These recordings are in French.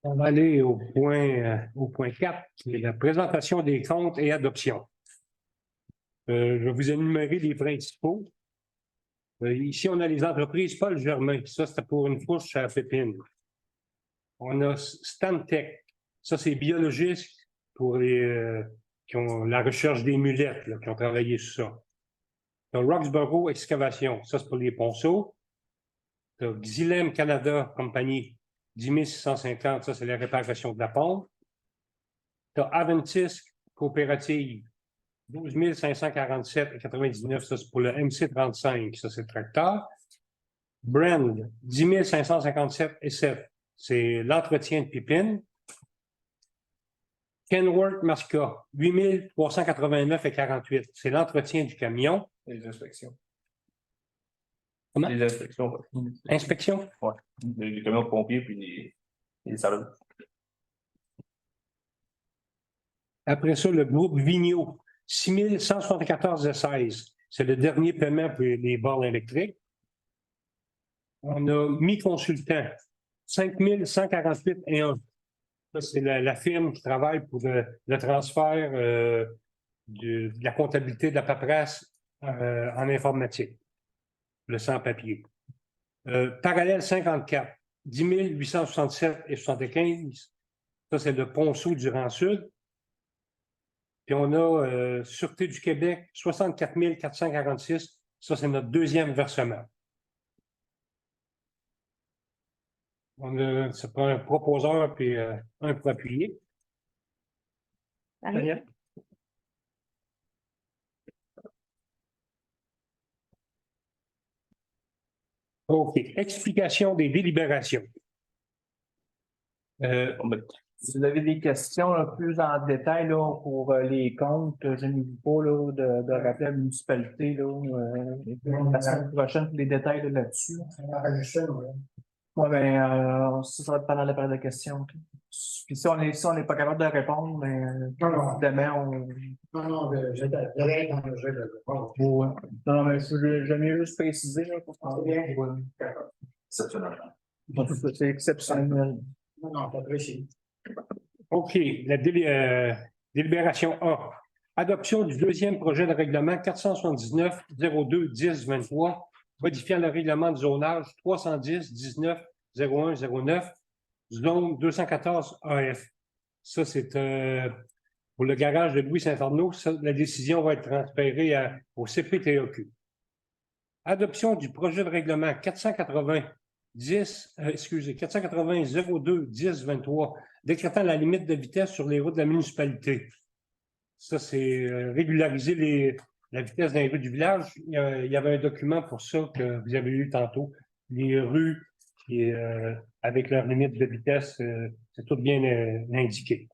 On va aller au point 4, qui est la présentation des comptes et adoption. Je vais vous énumérer les principaux. Ici, on a les entreprises Paul Germain. Ça, c'était pour une fourche à pépine. On a Stantec. Ça, c'est biologiste pour les qui ont la recherche des mulettes, là, qui ont travaillé sur ça. On a Roxborough Excavation. Ça, c'est pour les ponceaux. On a Xylem Canada Compagnie. 10 650. Ça, c'est la réparation de la pompe. Tu as Aventis Coopérative, 12 547,99, ça c'est pour le MC35, ça c'est le tracteur. Brand, 10 557,7, c'est l'entretien de pipines. Kenworth Masca, 8 389,48, c'est l'entretien du camion. Les inspections. Comment? Les inspections. Inspection? Oui. Les camions de pompiers puis les salons. Après ça, le groupe Vigneault, 6 174,16. C'est le dernier paiement pour les bornes électriques. On a Mi-Consultant, 5 148,1. Ça, c'est la firme qui travaille pour le transfert de la comptabilité de la paperasse en informatique, le sans-papier. Parallèle 54, 10 867,75. Ça, c'est le Ponceau du Rang-Sud. Puis on a Sûreté du Québec, 64 446. Ça, c'est notre deuxième versement. Ça prend un proposeur puis un pour appuyer. Daniel? OK. Explication des délibérations. Si vous avez des questions là, plus en détail là, pour les comptes, je n'ai pas là, de rappeler à la municipalité là, la semaine prochaine pour les détails là-dessus. Oui, bien, ça va être pendant la période de questions. Puis si on n'est pas capable de répondre, demain, on. Non, j'allais dans le jeu de réponse. Ouais. Non, mais j'aime mieux juste préciser. Là, pour Exceptionnel. c'est exceptionnel. Non, pas précis. OK. La délibération A. Adoption du deuxième projet de règlement 479-02-10-23, modifiant le règlement de zonage 310-19-01-09, zone 214 AF. Ça, c'est pour le garage de Louis-Saint-Arnaud. La décision va être transférée au CPTAQ. Adoption du projet de règlement 480-02-10-23, décrétant la limite de vitesse sur les routes de la municipalité. Ça, c'est régulariser la vitesse dans les rues du village. Il y avait un document pour ça que vous avez eu tantôt. Les rues avec leur limite de vitesse, c'est tout bien indiqué.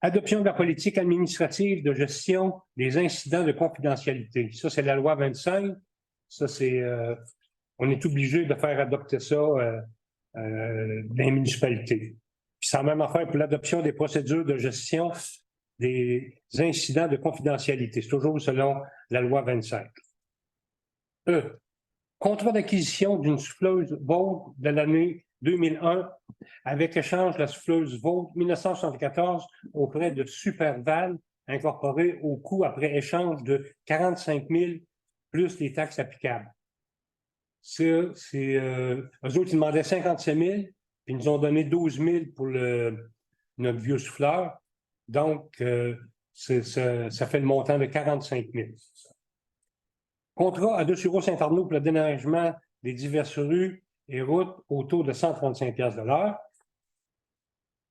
Adoption de la politique administrative de gestion des incidents de confidentialité. Ça, c'est la loi 25. Ça, c'est on est obligé de faire adopter ça dans les municipalités. Puis c'est la même affaire pour l'adoption des procédures de gestion des incidents de confidentialité. C'est toujours selon la loi 25. Contrat d'acquisition d'une souffleuse Vaude de l'année 2001 avec échange de la souffleuse Vaude 1974 auprès de Superval incorporée au coût après échange de 45 000 plus les taxes applicables. Eux autres, ils demandaient 57 000, puis ils nous ont donné 12 000 pour notre vieux souffleur. Donc, ça fait le montant de 45 000. Contrat à Dessureau-Saint-Arnaud pour le déneigement des diverses rues et routes autour de 135 $ de l'heure.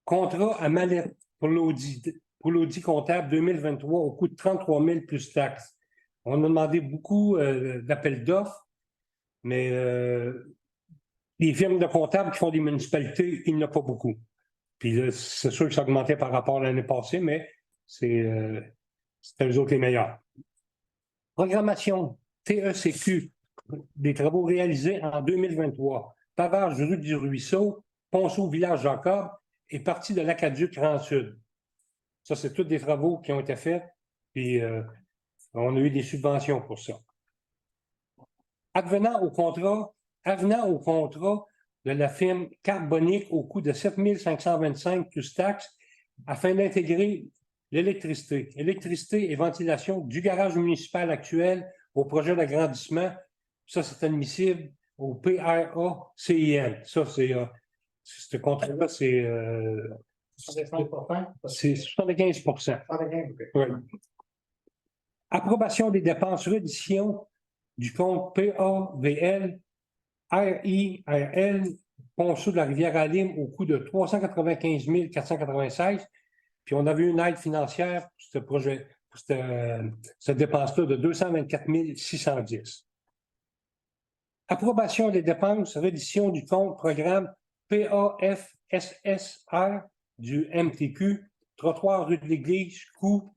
Contrat à Mallette pour l'audit comptable 2023 au coût de 33 000 plus taxes. On a demandé beaucoup d'appels d'offres, mais les firmes de comptables qui font des municipalités, il n'y en a pas beaucoup. Puis c'est sûr que ça augmentait par rapport à l'année passée, mais c'était eux autres les meilleurs. Programmation TECQ, des travaux réalisés en 2023. Pavage rue du Ruisseau, Ponceau Village Jacob et partie de l'Aqueduc Grand Sud. Ça, c'est tous des travaux qui ont été faits, puis on a eu des subventions pour ça. Avenant au contrat de la firme Carbonique au coût de 7 525 plus taxes afin d'intégrer l'électricité. Électricité et ventilation du garage municipal actuel au projet d'agrandissement. Ça, c'est admissible au PRA-CIN. Ça, c'est ce contrat-là, c'est 75%. c'est 75 75%. Oui. Approbation des dépenses reddition du compte PAVL RIRL Ponceau de la Rivière-à-Lime au coût de 395 496. Puis on avait une aide financière pour ce projet, pour cette dépense-là de 224 610. Approbation des dépenses reddition du compte programme PAFSSR du MTQ, trottoir rue de l'Église, coût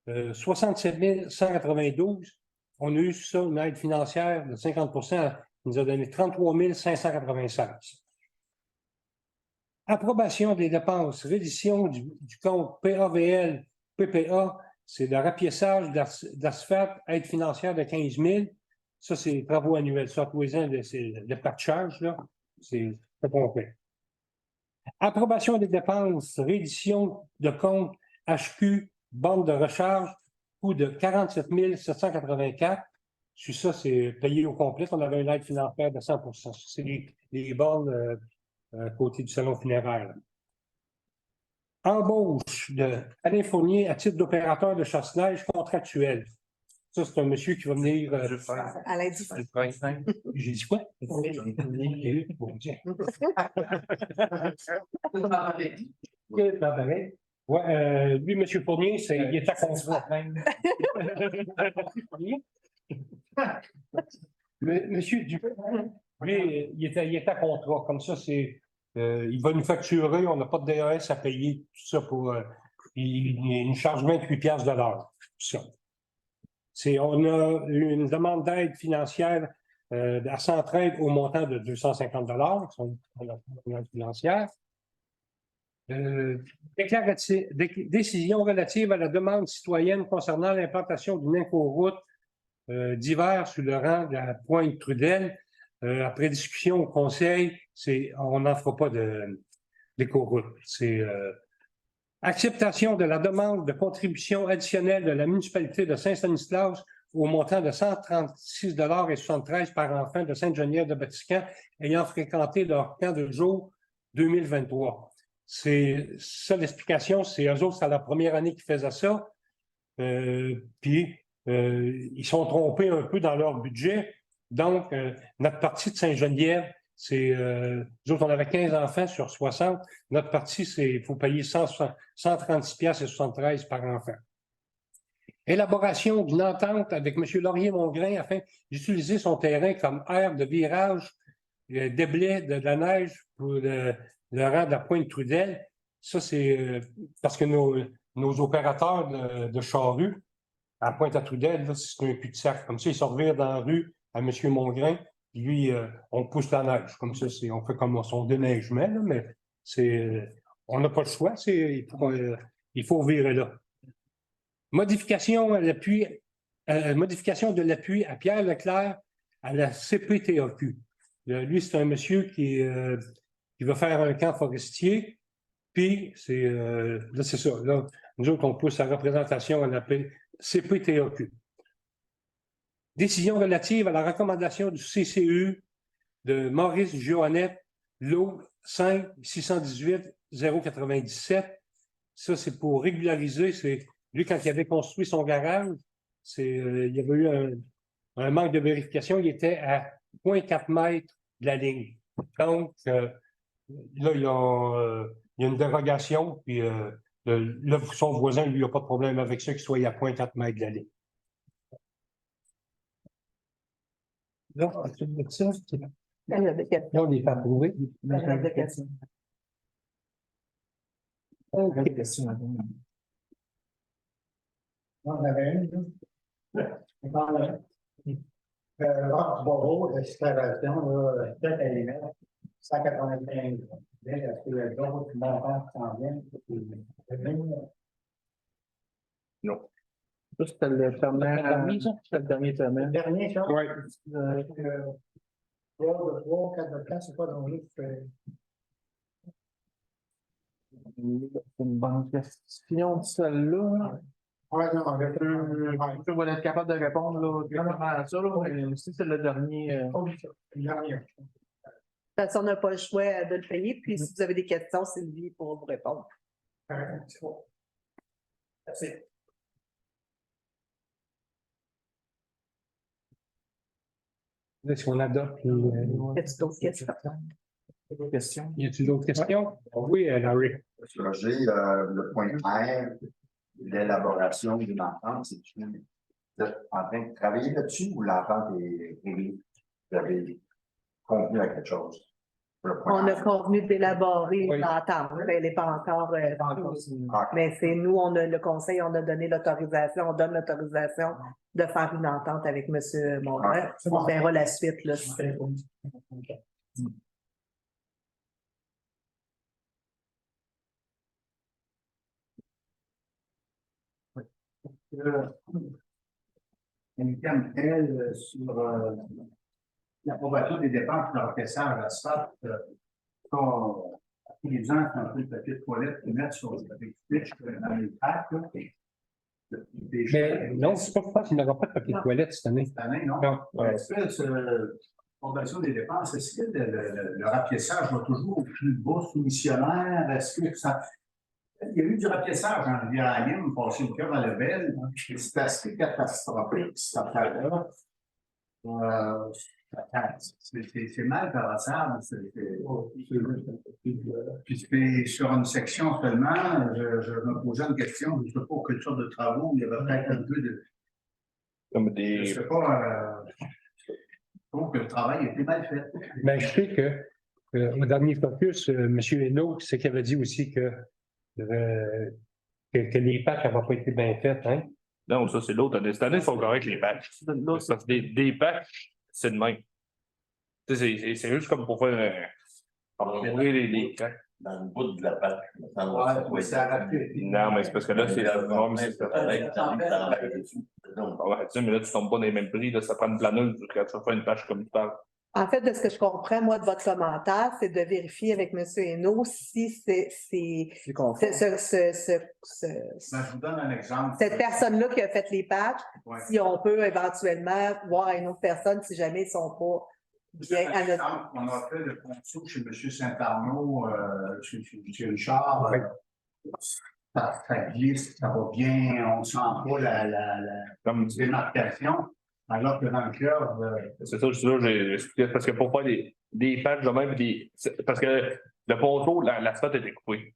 67 192. On a eu ça, une aide financière de 50 il nous a donné 33 596. Approbation des dépenses, reddition du compte PAVL, PPA, c'est le rapiessage d'asphalte, aide financière de 15 000. Ça, c'est les travaux annuels. Ça, tous les ans, c'est le patchage, là. C'est pas complet. Approbation des dépenses, reddition de compte HQ, bande de recharge, coût de 47 784. Sur ça, c'est payé au complet. On avait une aide financière de 100 c'est les bornes à côté du salon funéraire. Là. Embauche de Alain Fournier à titre d'opérateur de chasse-neige contractuel. Ça, c'est un monsieur qui va venir. À lundi. J'ai dit quoi? Bon Dieu. Ouais, lui, M. Fournier, il est à contrat. Monsieur Dupont, lui, il est à contrat. Comme ça, il va nous facturer, on n'a pas de DAS à payer, tout ça pour. Il nous charge 28 $ de l'heure. Ça. On a une demande d'aide financière à Centraide au montant de 250 $. C'est une demande financière. Décision relative à la demande citoyenne concernant l'implantation d'une éco-route d'hiver sur le rang de la pointe Trudel. Après discussion au conseil, on n'en fera pas d'éco-route. C'est acceptation de la demande de contribution additionnelle de la municipalité de Saint-Stanislas au montant de 136,73 $ par enfant de Sainte-Geneviève-de-Batiscan ayant fréquenté leur camp de jour 2023. C'est ça l'explication, c'est eux autres, c'est la première année qu'ils faisaient ça. Puis, ils sont trompés un peu dans leur budget. Donc, notre partie de Sainte-Geneviève, nous autres, on avait 15 enfants sur 60. Notre partie, il faut payer 136,73 $ par enfant. Élaboration d'une entente avec M. Laurier-Mongrain afin d'utiliser son terrain comme aire de virage, déblai de la neige pour le rang de la pointe Trudel. Ça, c'est parce que nos opérateurs de charrue à la pointe à Trudel, c'est un cul-de-sac. Comme ça, ils se revirent dans la rue à M. Mongrain. Lui, on pousse la neige. Comme ça, on fait comme son déneigement, là, mais on n'a pas le choix. Il faut virer là. Modification de l'appui à Pierre Leclerc à la CPTAQ. Lui, c'est un monsieur qui va faire un camp forestier. Puis, là, c'est ça. Là, nous autres, on pousse la représentation à la CPTAQ. Décision relative à la recommandation du CCU de Maurice Joannette, lot 5 618 097. Ça, c'est pour régulariser. C'est lui, quand il avait construit son garage, il y avait eu un manque de vérification. Il était à 0,4 mètres de la ligne. Donc, là, il y a une dérogation. Puis là, son voisin, lui, n'a pas de problème avec ça, qu'il soit à 0,4 mètres de la ligne. Là, à tout de ça, là, on n'est pas approuvé. On avait une, là. Rock Bordeaux, l'excavation, là, peut-être à les mettre 195. Est-ce que d'autres montants s'en viennent? Non. Ça, c'était le dernier semaine. Le dernier, ça? Oui. trois, quatre de temps, c'est pas dans l'autre. C'est une bonne question, celle-là. Ouais, non, avec Je vais être capable de répondre là, directement à ça, là, mais si c'est le dernier. il y a rien. De toute façon, on n'a pas le choix de le payer. Puis, si vous avez des questions, Sylvie pourra vous répondre. C'est bon. Merci. Est-ce qu'on adopte? Y a-t-il d'autres questions? Question. Y a-t-il d'autres questions? Oui, Larry. Monsieur Roger, le point R, l'élaboration d'une entente, vous êtes en train de travailler là-dessus ou l'entente est réglée? Vous avez convenu à quelque chose? Le point On a R. convenu d'élaborer Oui. l'entente. Elle n'est pas encore. Ah, Mais c'est nous, on a le conseil, on a donné l'autorisation, on donne l'autorisation de faire une entente avec M. Mongrain. c'est bon. On verra la suite, là. Un thème, elle, sur l'approbation des dépenses de l'encaissage asphalte, tous les ans, c'est un peu de papier de toilette qu'ils mettent sur avec Twitch dans les packs. Mais non, je pense qu'il n'y aura pas de papier de toilette cette année. Cette année, non? Non. Est-ce que l'approbation des dépenses, est-ce que le rapiessage va toujours au plus bas soumissionnaire? Est-ce que ça. Il y a eu du rapiessage en Rivière-Allium, passé le cœur à la belle. C'est assez catastrophique, cette affaire-là. C'est mal paraissable. Puis c'est sur une section seulement, je me posais une question, je ne sais pas quelle sorte de travaux, il y avait peut-être un peu de. Comme Je des. ne sais pas. Je trouve que le travail était mal fait. Mais je sais que au dernier focus, M. Hainaut, c'est qu'il avait dit aussi que les patchs n'avaient pas été bien faites, hein? Non, ça, c'est l'autre année. Cette année, ils sont corrects, les patchs. Parce que des patchs, c'est de même. Tu sais, c'est juste comme pour faire. Mourir les cracks. Dans le bout de la pâte. Ouais, ça a raté. Non, mais c'est parce que là, c'est la norme. Ouais, Ouais, tu sais, mais là, tu tombes pas dans les mêmes prix. Là, ça prend une planeuse quand tu vas faire une patch comme tu parles. En fait, de ce que je comprends, moi, de votre commentaire, c'est de vérifier avec M. Hainaut si c'est C'est conforme. Je vous donne un exemple. cette personne-là qui a fait les patchs, Ouais. si on peut éventuellement voir une autre personne si jamais ils ne sont pas bien à notre. On a fait le conso chez M. Saint-Arnaud, chez Richard. Ça glisse, ça va bien, on ne sent pas la Comme démarcation. Alors que dans le cœur, c'est ça, j'ai expliqué. Parce que pour faire des patchs de même, parce que le ponceau, l'asphalte était coupé.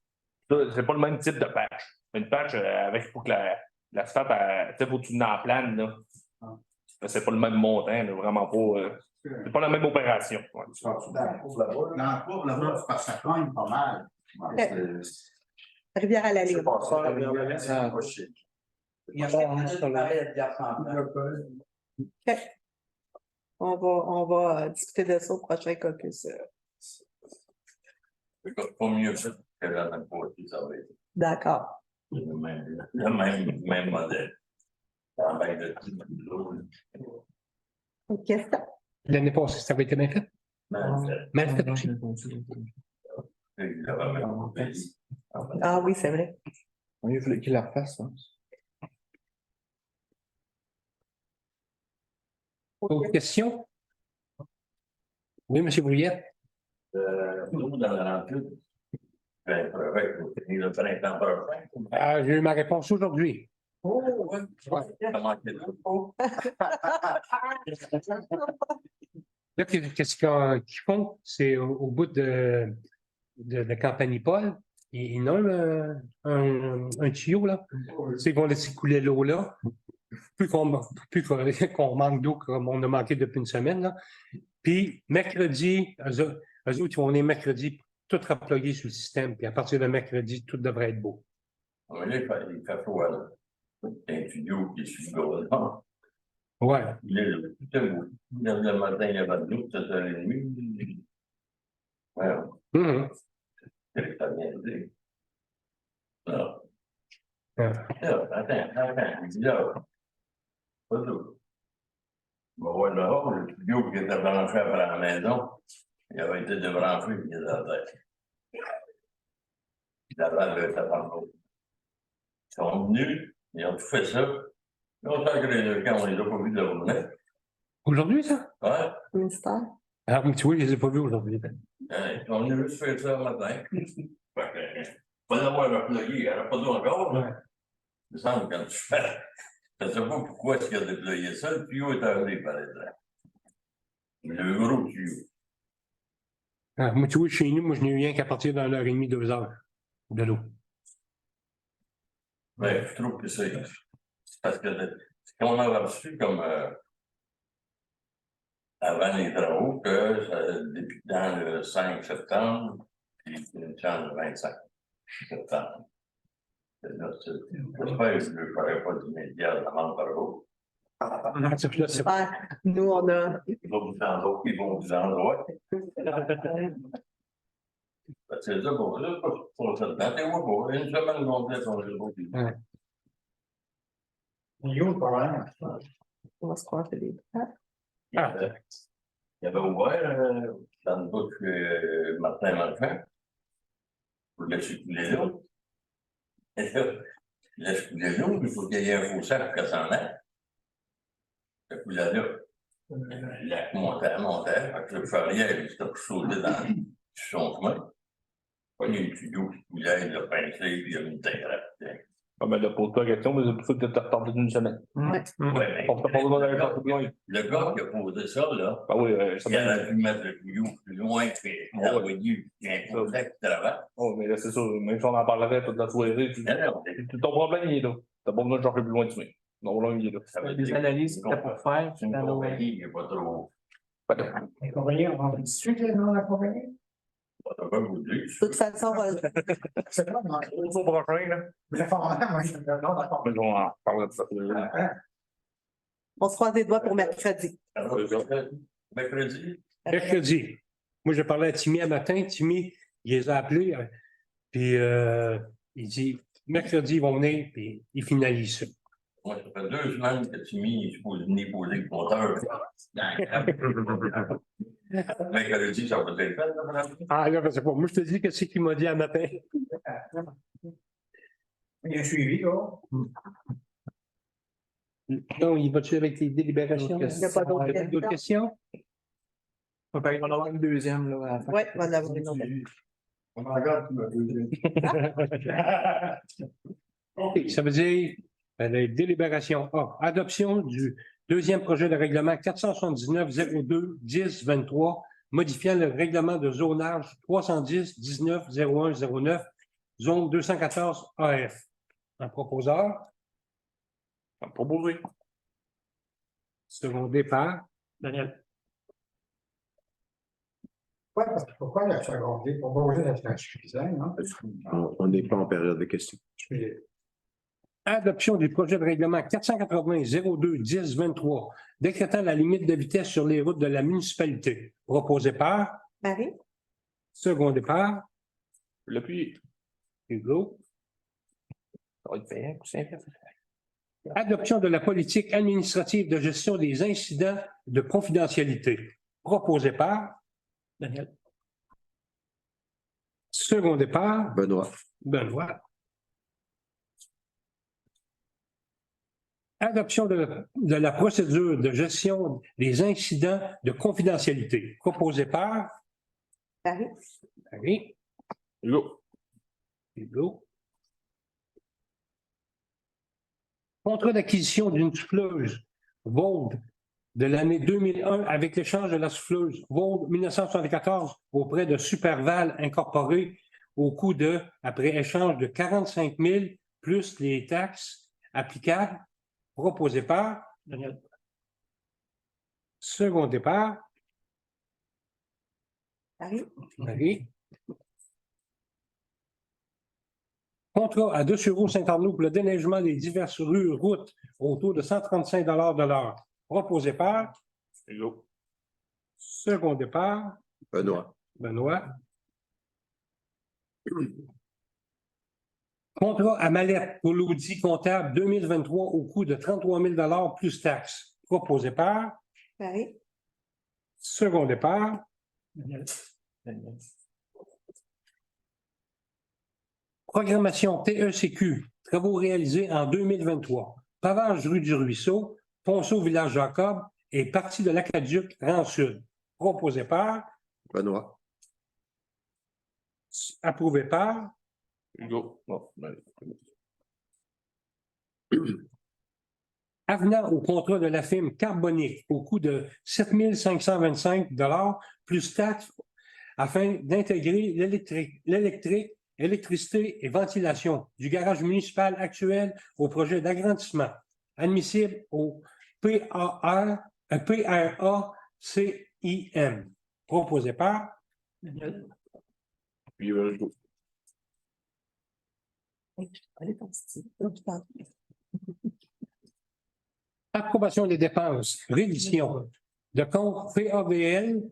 Ça, c'est pas le même type de patch. Une patch avec, il faut que l'asphalte, tu sais, faut que tu l'emplanes, là. C'est pas le même montant, là, vraiment pas. C'est pas la même opération. Ouais. dans la cour là-bas, c'est parce que ça cogne pas mal. Rivière à la C'est Lune. pas ça, c'est pas chic. Il y a un sur le- OK. On va discuter de ça au prochain caucus. C'est pas mieux ça que la même fois, ça va être D'accord. le même modèle. Avec le type de l'eau. Une question? L'année passée, ça avait été bien fait? Mal fait aussi. Il avait même pas payé. Ah oui, c'est vrai. Il voulait qu'il la refasse, hein. Autre question? Oui, M. Brouillette? Nous, dans la rentrée, ben, pour finir le printemps prochain. J'ai eu ma réponse aujourd'hui. Comment Là, qu'est-ce qu'ils font? C'est au bout de Campanipole. Ils ont un tuyau, là. Ils vont laisser couler l'eau là. Plus qu'on manque d'eau, comme on a manqué depuis une semaine, là. Puis, mercredi, eux autres, ils vont venir mercredi, tout raployer sur le système. Puis, à partir de mercredi, tout devrait être beau. il fait froid, là. Il y a un tuyau qui est sur le gars. Ouais. Il est là, tout est beau. Le matin, il y avait de l'eau, 7h30. Ouais, Mhm. c'est pas bien dit. Là. Ouais. Là, attends, là. Pas d'eau. Bon, ouais, dehors, le studio qui était branché après la maison, il avait été débranché, il était à terre. La vague était par l'autre. Ils sont venus, ils ont tout fait ça. Ils ont fait que les deux camps, on les a pas vus de la journée. Aujourd'hui, ça? Ouais, Ministère. Ah, mais tu vois, je les ai pas vus aujourd'hui. ils sont venus juste faire ça le matin. Fait que, pas d'avoir déployé, il n'y en a pas d'eau encore. Ouais. Il me semble quand tu fais. Je ne sais pas pourquoi est-ce qu'il a déployé ça, le tuyau est arrivé par exemple. Le gros tuyau. Ah, moi, tu vois, chez nous, moi, je n'ai eu rien qu'à partir d'une heure et demie, 2 heures de l'eau. Mais je trouve que c'est parce que ce qu'on a reçu comme avant les travaux, que ça débutant le 5 septembre, puis finissant le 25 septembre. J'espère que je ne ferai pas d'immédiat la demande par jour. Non, ça, je le sais pas. Ouais, nous, on a. Ils vont vous en droit, ils vont vous en droit. C'est ça pour ça, pour ça. Attendez-moi pour une semaine complète, on les voit. Ouais. Il y a le problème. On va se croire que les. Ah. Il avait ouvert dans le bout que Martin Marchand pour laisser couler l'eau. Et là, il laisse couler l'eau, il faut qu'il y ait un fossé pour qu'elle s'en aille. Ça coulait là. Le lac montait, fait que le ferrière, il s'était pour sauter sur son chemin. Il y a eu le tuyau qui coulait, il a pincé, puis il a mis une terre. Ah ben là, pose pas la question, mais c'est pour ça que tu as retardé d'une semaine. Ouais. Ouais, On t'a pas besoin d'aller faire plus loin. le gars qui a posé ça, là, Ah oui, ça il aurait pu mettre le tuyau plus loin que l'envoyer, puis un projet qui travaille. Oh, mais là, c'est ça, même si on en parlerait toute la soirée, ton problème, il est là. T'as pas besoin de chercher plus loin dessus. Ton problème, il est là. Ça veut Les dire analyses que tu pour faire, une compagnie, il n'est pas trop. Les compagnies, on va discuter dans la compagnie. Pas trop vous dire. De toute façon, C'est pas dans Au prochain, là. le format, moi, je suis non, d'accord. Mais on en parle de ça. on se croise les doigts pour mercredi. Alors, mercredi, Mercredi. Moi, je parlais à Timmy un matin. Timmy, il les a appelés. Puis, il dit, mercredi, ils vont venir, puis ils finalisent ça. moi, ça fait 2 semaines que Timmy est supposé venir poser le compteur. Mercredi, ça va être fait, là, madame? Ah, là, je sais pas. Moi, je te dis que c'est qu'il m'a dit un matin. Il y a un suivi, là. Non, il va-tu avec les délibérations? Il n'y a pas d'autres Il y a d'autres questions? On va en avoir une deuxième, là, à la fin. Oui, on va en avoir une autre. On en regarde, tu m'as dit. OK, ça veut dire les délibérations A. Adoption du deuxième projet de règlement 479-02-10-23, modifiant le règlement de zonage 310-19-01-09, zone 214 AF. Un proposeur, Proposé. secondé par Daniel. Ouais, parce que pourquoi la seconde? Pour bouger la suffisant, non? On n'est pas en période de questions. adoption du projet de règlement 480-02-10-23, décrétant la limite de vitesse sur les routes de la municipalité, proposé par Marie? secondé par L'appui. Hugo. Ça va être payant, c'est Adoption de la politique administrative de gestion des incidents de confidentialité, proposé par Daniel. secondé par Benoît. Benoît. Adoption de la procédure de gestion des incidents de confidentialité, proposé par Marie? Marie. Hugo. Hugo. Contrat d'acquisition d'une souffleuse Vaude de l'année 2001 avec l'échange de la souffleuse Vaude 1974 auprès de Superval Incorporé au coût de, après échange de 45 000 plus les taxes applicables, proposé par Daniel. secondé par Marie? Marie. Contrat à 2,50 € pour le déneigement des diverses rues, routes autour de 135 $ de l'heure. Proposé par Hugo. secondé par Benoît. Benoît. Contrat à mallette pour l'audit comptable 2023 au coût de 33 000 $ plus taxes. Proposé par Paris. Second départ. Programmation TECQ, travaux réalisés en 2023. Pavage rue du Ruisseau, Ponceau Village Jacob et partie de l'Aqueduc Rang Sud. Proposé par, Benoît. approuvé par, Hugo. Bon, ben, avenant au contrat de la firme Carbonique au coût de 7 525 plus taxes afin d'intégrer l'électricité et ventilation du garage municipal actuel au projet d'agrandissement, admissible au PRACIM, proposé par, puis, Hugo. approbation des dépenses, révision de compte PAVL,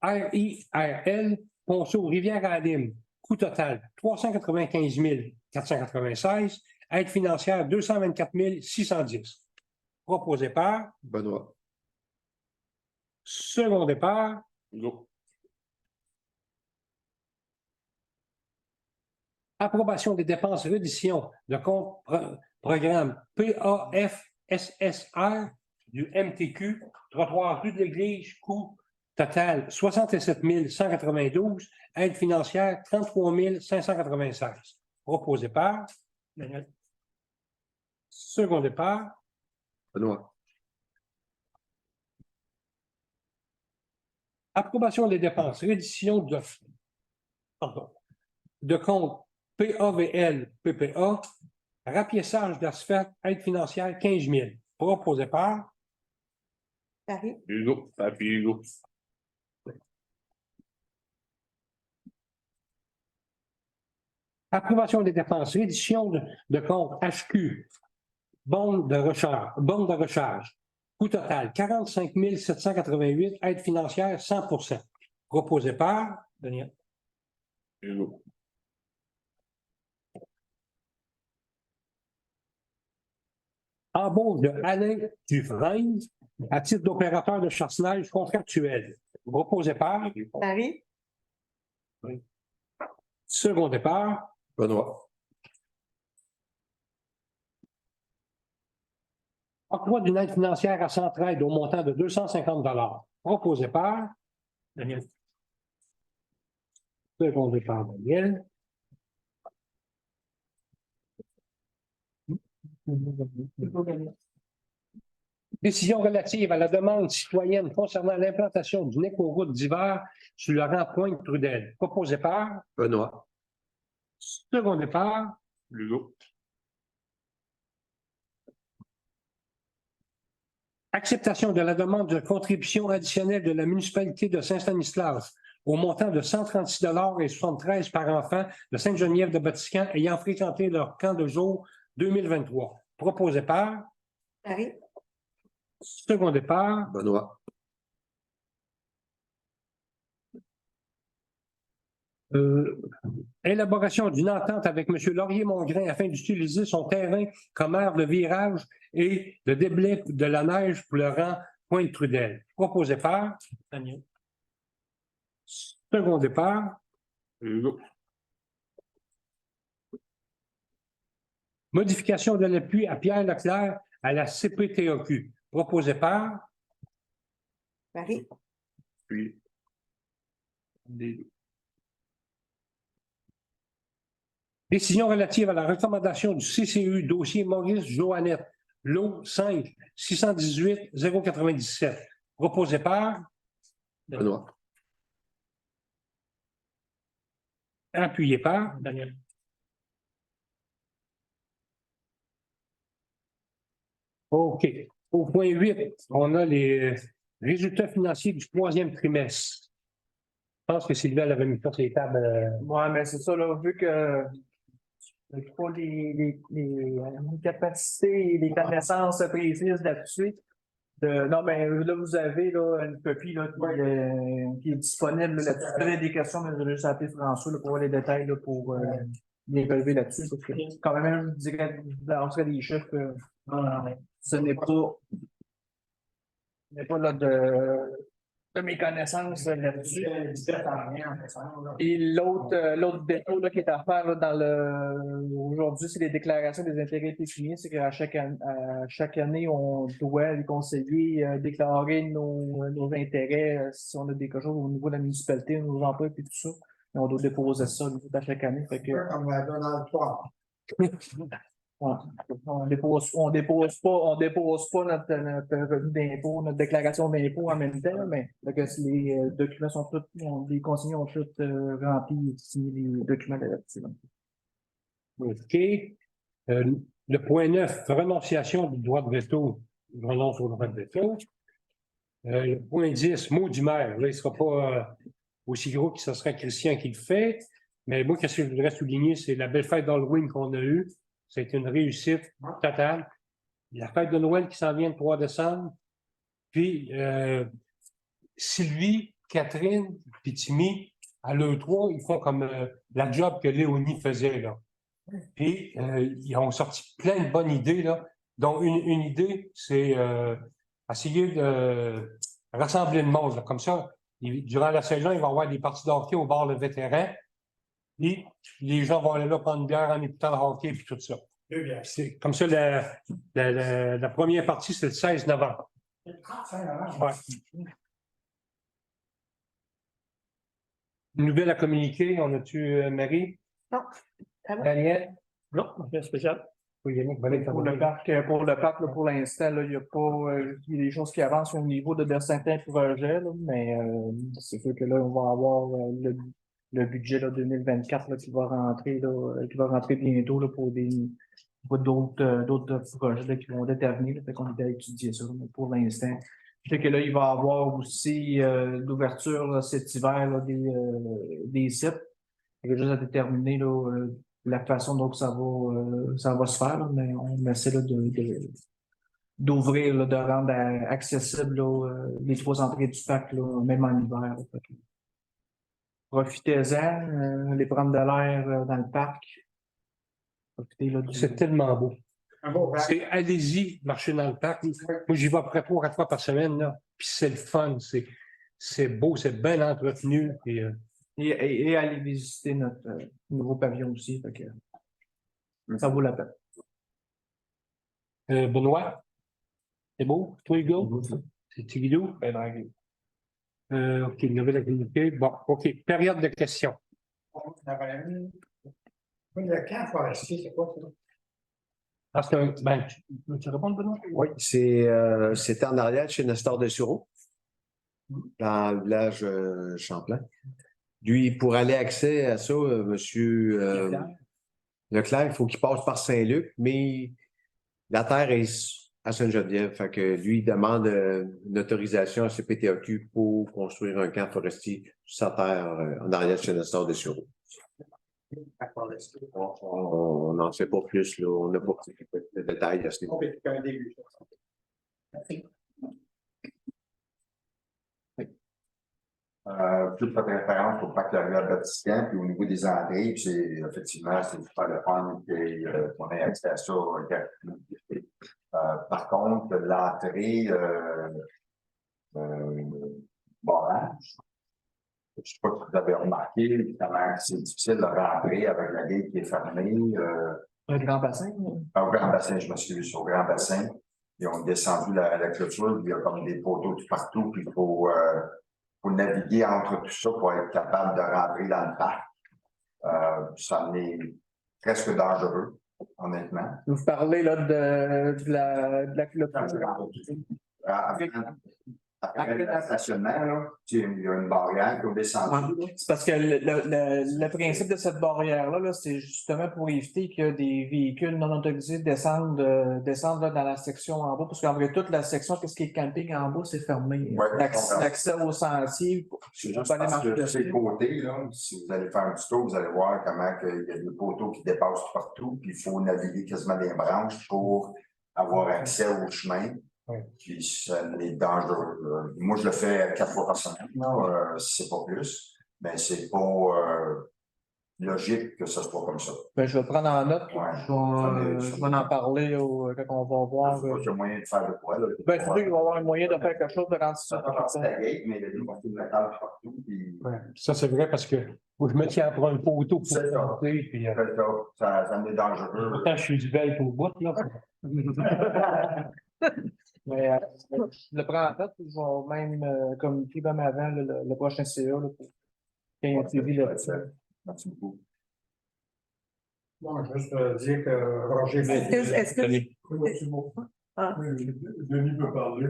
RIRL, Ponceau, Rivière-à-Lime, coût total 395 496, aide financière 224 610. Proposé par, Benoît. second départ, Hugo. approbation des dépenses reddition de compte programme PAFSSR du MTQ, trottoir rue de l'Église, coût total 67 192, aide financière 33 596. Proposé par, second départ, Benoît. approbation des dépenses, reddition de compte PAVL, PPA, rapiessage d'asphalte, aide financière 15 000. Proposé par, Paris. Hugo. Puis Hugo. approbation des dépenses, reddition de compte HQ, borne de recharge, coût total 45 788, aide financière 100%. Proposé par, Daniel. Hugo. Embauche de Alain Dufresne à titre d'opérateur de chasse-neige contractuel. Proposé par, Paris. second départ, Benoît. octroi d'une aide financière à Centraide au montant de 250 proposé par, Daniel. Second départ, Daniel. Décision relative à la demande citoyenne concernant l'implantation d'une écoroute d'hiver sur le rang Pointe-Trudel. Proposé par, Benoît. second départ, Hugo. acceptation de la demande de contribution additionnelle de la municipalité de Saint-Stanislas au montant de 136,73 par enfant de Sainte-Geneviève-de-Batiscan ayant fréquenté leur camp de jour 2023. Proposé par, Paris. second départ, Benoît. élaboration d'une entente avec M. Laurier-Mongrain afin d'utiliser son terrain comme aire de virage et de déblai de la neige pour le rang Pointe-Trudel. Proposé par, Daniel. Second départ, Hugo. modification de l'appui à Pierre Leclerc à la CPTAQ. Proposé par, Paris. Puis. décision relative à la recommandation du CCU dossier Maurice Joannette, lot 5 618 097. Proposé par, Benoît. appuyé par, Daniel. OK. Au point 8, on a les résultats financiers du troisième trimestre. Je pense que Sylvie elle avait mis ça sur les tables. Ouais, mais c'est ça, là, vu que pour les capacités et les connaissances précises là-dessus. Non, mais là, vous avez là, une copie là, qui est disponible là-dessus. Si vous avez des questions, mais vous allez juste appeler François là, pour voir les détails là, pour les relever là-dessus. Parce que quand même, je dirais, en tout cas, des chiffres, ce n'est pas Il n'y a pas là de mes connaissances là-dessus. Et l'autre dépôt là, qui est à faire là, aujourd'hui, c'est les déclarations des intérêts pécuniaires. C'est qu'à chaque année, on doit, les conseillers, déclarer nos intérêts si on a des choses au niveau de la municipalité, nos emplois et tout ça. Et on doit déposer ça à chaque année. Fait que, Comme Donald Trump. ouais. On dépose pas notre revenu d'impôt, notre déclaration d'impôt en même temps, mais les documents sont tous, les conseillers ont tous rempli et signé les documents là-dessus. OK. Le point 9, renonciation du droit de veto. Je renonce au droit de veto. Le point 10, mot du maire. Là, il ne sera pas aussi gros que ce serait Christian qui le fait. Mais moi, qu'est-ce que je voudrais souligner, c'est la belle fête d'Halloween qu'on a eue. Ça a été une réussite totale. La fête de Noël qui s'en vient le 3 décembre. Puis, Sylvie, Catherine, puis Timmy, à l'eux trois, ils font comme la job que Léonie faisait, là. Puis, ils ont sorti plein de bonnes idées, là, dont une idée, c'est essayer de rassembler le monde, là. Comme ça, durant la saison, il va y avoir des parties de hockey au bar Le Vétéran. Puis, les gens vont aller là prendre une bière en écoutant le hockey et tout ça. C'est comme ça, la première partie, c'est le 16 novembre. Ouais. Une nouvelle à communiquer, on a-tu Marie? Non. Ah bon? Daniel? Non, c'est spécial. Oui, Yannick, Pour le parc, là, pour l'instant, là, il y a pas il y a des choses qui avancent au niveau de certains projets, là, mais c'est sûr que là, on va avoir le budget là, 2024 là, qui va rentrer bientôt là, pour d'autres projets là, qui vont déterminer. Fait qu'on est à étudier ça, mais pour l'instant. Je sais que là, il va y avoir aussi l'ouverture là, cet hiver là, des sites. Il y a juste à déterminer là, la façon dont ça va se faire, là, mais on essaie là, d'ouvrir, là, de rendre accessible là, les 3 entrées du parc, là, même en hiver. Là, profitez-en, les prendre de l'air dans le parc. Profitez, là, C'est tellement beau. Un beau parc. C'est allez-y, marcher dans le parc. Moi, j'y vais à peu près 3 ou 4 fois par semaine, là. Puis c'est le fun, c'est beau, c'est bien entretenu. Puis, et aller visiter notre nouveau pavillon aussi. Fait que, ça vaut la peine. Benoît, c'est beau? Toi, Hugo? C'est Guido? OK, nouvelle activité. Bon, OK. Période de questions. Le camp forestier, c'est quoi ça? Parce que, ben, tu réponds, Benoît? Oui, c'était en arrière chez Nestor de Sureau, dans le village Champlain. Lui, pour aller accès à ça, monsieur Leclerc, il faut qu'il passe par Saint-Luc, mais la terre est à Sainte-Geneviève. Fait que lui, il demande une autorisation à CPTAQ pour construire un camp forestier sur sa terre en arrière chez Nestor de Sureau. On n'en sait pas plus, là. On n'a pas de détails à ce niveau. C'est un début. Toute votre référence au parc de la Baptistien, puis au niveau des entrées, puis c'est effectivement, c'est super le fun qu'on ait accès à ça. Par contre, l'entrée barrage, je ne sais pas si vous avez remarqué, évidemment, c'est difficile de rentrer avec la gate qui est fermée. Un grand bassin? Au grand bassin, je m'excuse, au grand bassin. Ils ont descendu la clôture, il y a comme des poteaux tout partout, puis il faut naviguer entre tout ça pour être capable de rentrer dans le parc. Ça en est presque dangereux, honnêtement. Vous parlez là, de la clôture. Après le stationnement, là, il y a une barrière qui est descendue. Ouais. C'est parce que le principe de cette barrière-là, là, c'est justement pour éviter que des véhicules non autorisés descendent là, dans la section en bas, parce qu'en vrai, toute la section, qu'est-ce qui est camping en bas, c'est fermé. Ouais, L'accès au sentier, c'est juste parce que de ces côtés, là, si vous allez faire un petit tour, vous allez voir comment il y a des poteaux qui dépassent partout, puis il faut naviguer quasiment des branches pour avoir accès au chemin. Oui. Puis ça est dangereux. Moi, je le fais 4 fois par semaine, si c'est pas plus. Mais c'est pas. logique que ce soit comme ça. Ben, je vais prendre en note, Ouais. je vais en parler quand on va voir. Je sais pas s'il y a moyen de faire de quoi, là. Ben, c'est sûr qu'il va y avoir un moyen de faire quelque chose de rendre Ça ça. fait partie de la gate, mais il y a des morceaux de métal partout. Puis... Ouais. Ça, c'est vrai parce que faut que je me tiens à prendre une photo pour C'est ça. monter, puis Ça me est dangereux. pourtant, je suis du bel pour le bout, là. Mais je le prends en tête, je vais même communiquer même avant le prochain CA là, pour qu'il y ait un suivi là-dessus. Merci beaucoup. Bon, juste dire que Roger. Est-ce que- Ah. Denis peut parler.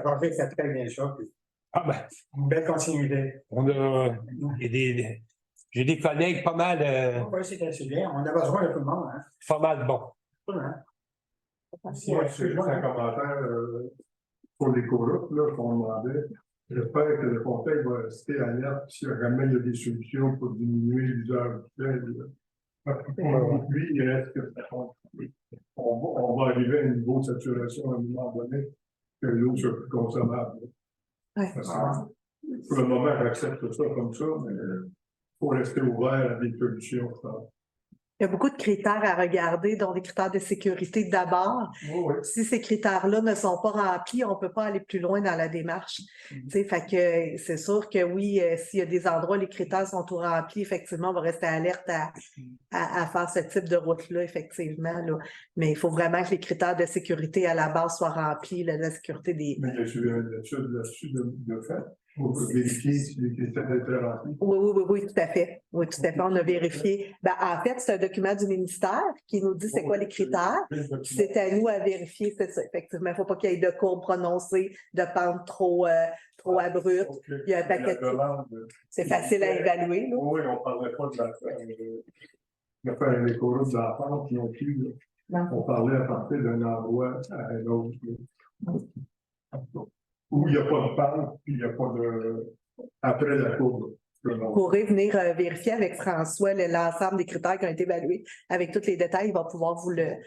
Roger fait très bien ça. Puis Ah ben, une belle continuité. on a j'ai des collègues pas mal Oui, c'est bien. On a besoin de tout le monde. Hein. pas mal bons. Hein. Moi, c'est juste un commentaire pour les coroutes, là, qu'on demandait. J'espère que le conseil va rester alerte si jamais il y a des solutions pour diminuer l'usage du sel. Parce que pour lui, il reste que on va arriver à un niveau de saturation à un moment donné que l'eau soit plus consommable. Ouais. Parce que, pour le moment, j'accepte ça comme ça, mais il faut rester ouvert à des solutions. Je pense. Il y a beaucoup de critères à regarder, dont les critères de sécurité d'abord. Oui. Si ces critères-là ne sont pas remplis, on ne peut pas aller plus loin dans la démarche. Tu sais, fait que c'est sûr que oui, s'il y a des endroits où les critères sont tout remplis, effectivement, on va rester alerte à faire ce type de route-là, effectivement. Là. Mais il faut vraiment que les critères de sécurité à la base soient remplis, là, la sécurité des. Mais il y a une étude là-dessus de fait pour vérifier si les critères étaient remplis. Oui, tout à fait. Oui, tout à fait. On a vérifié. Ben, en fait, c'est un document du ministère qui nous dit c'est quoi les critères. C'est à nous à vérifier, c'est ça. Effectivement, il ne faut pas qu'il y ait de courbes prononcées, de pentes trop abruptes. Il y a un paquet de... C'est facile à évaluer. Là. Oui, on ne parlait pas de faire un écoroute de la pente non plus. Là. On parlait à partir d'un endroit à un autre. Où il n'y a pas de pente, puis il n'y a pas de... après la courbe. Vous pourrez venir vérifier avec François l'ensemble des critères qui ont été évalués. Avec tous les détails, il va pouvoir vous le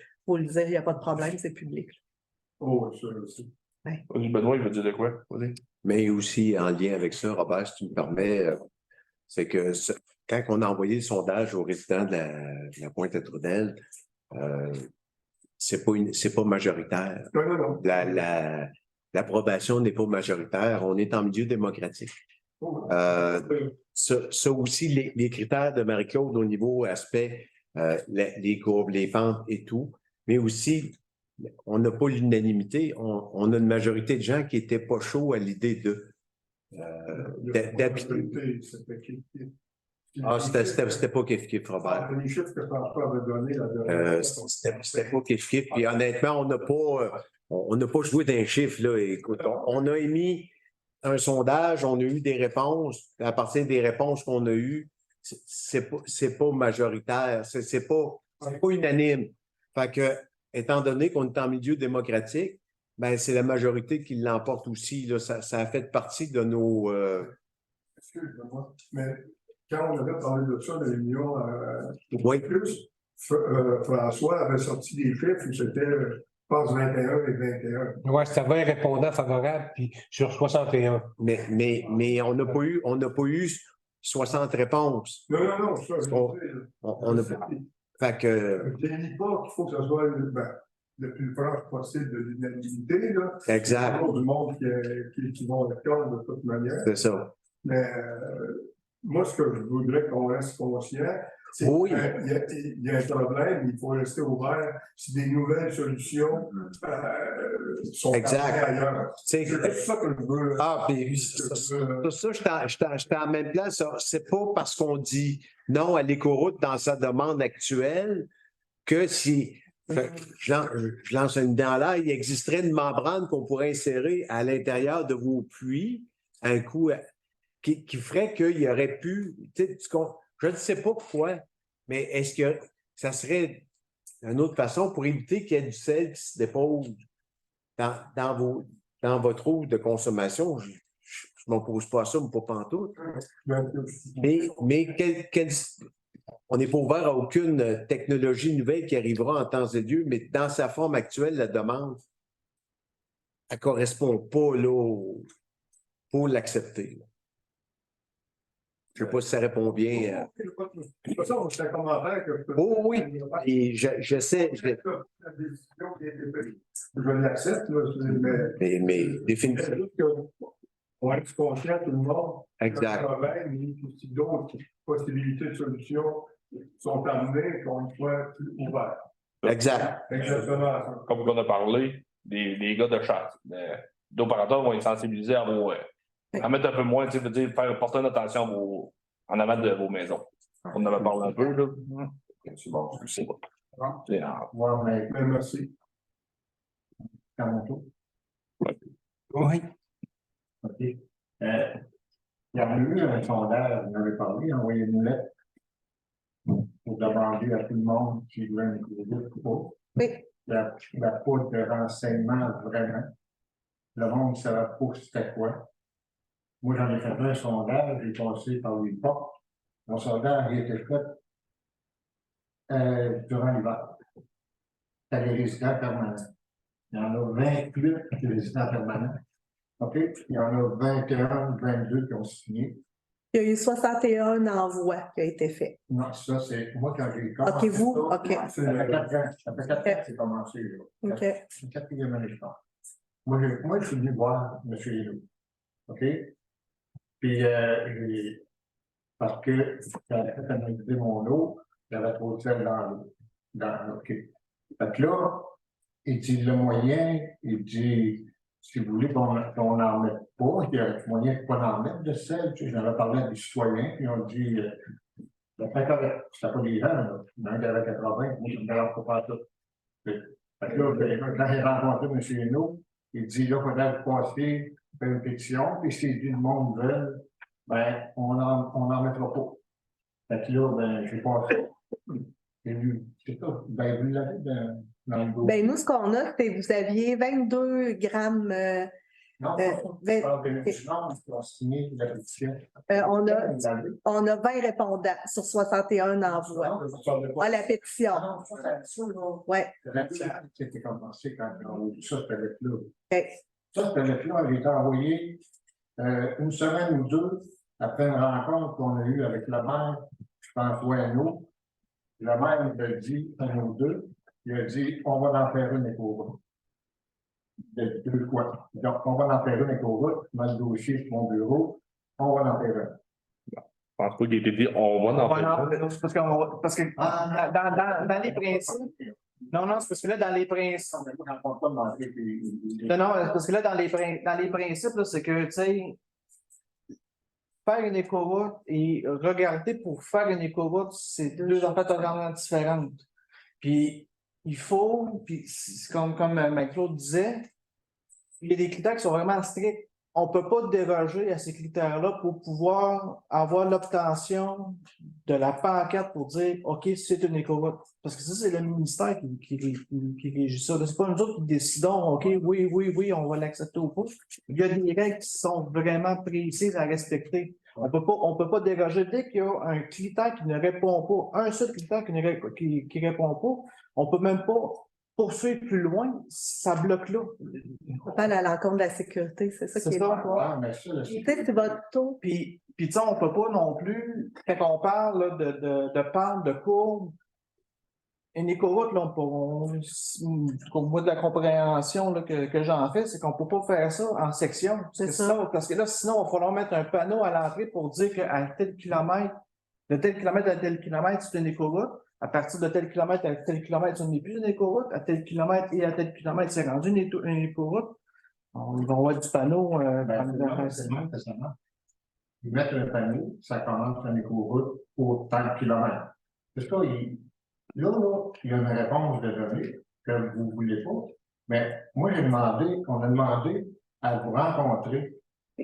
dire. Il n'y a pas de problème, c'est public. Oh, ça aussi. Vas-y, Benoît, il veut dire de quoi? Vas-y. Mais aussi en lien avec ça, Robert, si tu me permets, c'est que quand on a envoyé le sondage aux résidents de la Pointe-à-Trudel, c'est pas majoritaire. Non. L'approbation n'est pas majoritaire. On est en milieu démocratique. Ça aussi, les critères de Marie-Claude au niveau aspect, les courbes, les pentes et tout, mais aussi, on n'a pas l'unanimité. On a une majorité de gens qui n'étaient pas chauds à l'idée d'appliquer. Ah, c'était pas kiff-kiff, Robert. Les chiffres que François avait donnés la dernière fois. C'était pas kiff-kiff. Puis honnêtement, on n'a pas joué d'un chiffre, là. Écoute, on a émis un sondage, on a eu des réponses. À partir des réponses qu'on a eues, c'est pas majoritaire, c'est pas unanime. Fait que, étant donné qu'on est en milieu démocratique, ben c'est la majorité qui l'emporte aussi. Là. Ça a fait partie de nos. Excuse-moi, mais quand on avait parlé de ça, de l'Union oui. plus, François avait sorti des chiffres où c'était, je pense, 21 et 21. Oui, c'était 20 répondants favorables, puis sur 61. Mais on n'a pas eu 60 réponses. Non, ça, on a pas. Fait que. Je ne dis pas qu'il faut que ce soit le plus proche possible de l'unanimité. Exact. Il y a du monde qui vont le faire de toute manière. C'est ça. Mais moi, ce que je voudrais qu'on reste conscient, c'est qu'il y a un problème, il faut rester ouvert si des nouvelles solutions sont ailleurs. C'est ça que je veux. Ah, puis ça, je suis en même place. C'est pas parce qu'on dit non à l'écoroute dans sa demande actuelle que si. Je lance une dans l'air, il existerait une membrane qu'on pourrait insérer à l'intérieur de vos puits, un coup qui ferait qu'il y aurait pu. Je ne sais pas pourquoi, mais est-ce que ça serait une autre façon pour éviter qu'il y ait du sel qui se dépose dans votre eau de consommation? Je ne m'oppose pas à ça, mais pas pantoute. Mais on n'est pas ouvert à aucune technologie nouvelle qui arrivera en temps et lieu, mais dans sa forme actuelle, la demande, elle ne correspond pas là, pour l'accepter. Je ne sais pas si ça répond bien. De toute façon, c'est un commentaire que je peux. Oh oui, et je sais, La décision qui a été prise. Je l'accepte, là, mais définitivement. On va être conscient, tout le monde. Exact. Le problème, mais aussi d'autres possibilités de solutions sont amenées, qu'on soit plus ouvert. Exact. Exactement. Comme on a parlé, des gars de chasse. D'opérateurs vont être sensibilisés à vos. À mettre un peu moins, tu sais, dire, faire porter une attention en avant de vos maisons. On en avait parlé un peu, là. C'est bon, c'est bon. C'est Ouais, mais merci. À mon tour. Oui. OK. Il y a eu un sondage, vous en avez parlé, envoyé une lettre pour demander à tout le monde qui veut un écologie ou pas. Oui. La poudre de renseignement, vraiment. Le monde ne savait pas c'était quoi. Moi, j'en ai fait un sondage, j'ai passé par les portes. Mon sondage a été fait durant l'hiver. C'était les résidents permanents. Il y en a 28 résidents permanents. OK? Il y en a 21, 22 qui ont signé. Il y a eu 61 envois qui ont été faits. Non, ça, c'est moi quand j'ai commencé. OK, vous? ça, OK. Ça fait 4 ans. Ça fait 4 ans que c'est commencé. Là. OK. C'est 4e année, je pense. Moi, je suis venu voir M. Hénaud. OK? Puis, parce que j'avais fait analyser mon eau, j'avais trop de sel dans l'eau. OK. Fait que là, il dit le moyen, il dit, si vous voulez qu'on n'en mette pas, il y a le moyen qu'on en mette de sel. Tu sais, j'en ai parlé à des citoyens, puis on dit, c'était pas des gens, là. Il y en a qui avaient 80, moi, je me dérange pas faire ça. Fait que là, quand j'ai rencontré M. Hénaud, il dit, là, il faudrait passer une pétition, puis si du monde veut, ben, on n'en mettra pas. Fait que là, ben, j'ai passé. C'est ça. Ben, vous l'avez dans le dos. Ben, nous, ce qu'on a, c'est que vous aviez 22 grammes. Non, vingt- je parle de gens qui ont signé la pétition. on a 20 répondants sur 61 envois. À la pétition. Non, ça, c'est ça, là. Ouais. C'était commencé quand on a eu ça, cette lettre-là. OK. Ça, cette lettre-là, elle a été envoyée une semaine ou deux après une rencontre qu'on a eue avec le maire, je pense, Wayno. Le maire il a dit, un ou deux, il a dit, on va en faire une éco-route. Deux fois. Donc, on va en faire une éco-route, dans le dossier sur mon bureau, on va en faire une. Je pense pas qu'il ait été dit, on va en faire. Parce que dans les principes. Non, c'est parce que là, dans les principes. Non, parce que là, dans les principes, c'est que, tu sais, faire une écoroute et regarder pour faire une écoroute, c'est deux affaires totalement différentes. Puis, il faut, puis comme Marie-Claude disait, il y a des critères qui sont vraiment stricts. On ne peut pas déroger à ces critères-là pour pouvoir avoir l'obtention de la pancarte pour dire OK, c'est une écoroute. Parce que ça, c'est le ministère qui régit ça. Ce n'est pas nous autres qui décidons OK, oui, on va l'accepter ou pas. Il y a des règles qui sont vraiment précises à respecter. On peut pas déroger. Dès qu'il y a un critère qui ne répond pas, un seul critère qui ne répond pas, on ne peut même pas poursuivre plus loin, ça bloque là. On parle à l'encontre de la sécurité, c'est ça qui est Ah, bon. mais ça, Tu sais, c'est votre taux. Puis tu sais, on ne peut pas non plus, quand on parle là, de pente, de courbe, une écoroute, là, pour moi de la compréhension là, que j'en fais, c'est qu'on ne peut pas faire ça en section. C'est ça. Parce que là, sinon, il va falloir mettre un panneau à l'entrée pour dire qu'à tel kilomètre, de tel kilomètre à tel kilomètre, c'est une écoroute. À partir de tel kilomètre à tel kilomètre, ce n'est plus une écoroute. À tel kilomètre et à tel kilomètre, c'est rendu une écoroute. On va avoir du panneau. Ils mettent un panneau, ça commence une écoroute pour tant de kilomètres. C'est ça, là, il y a une réponse de donner que vous ne voulez pas. Mais moi, on a demandé à vous rencontrer.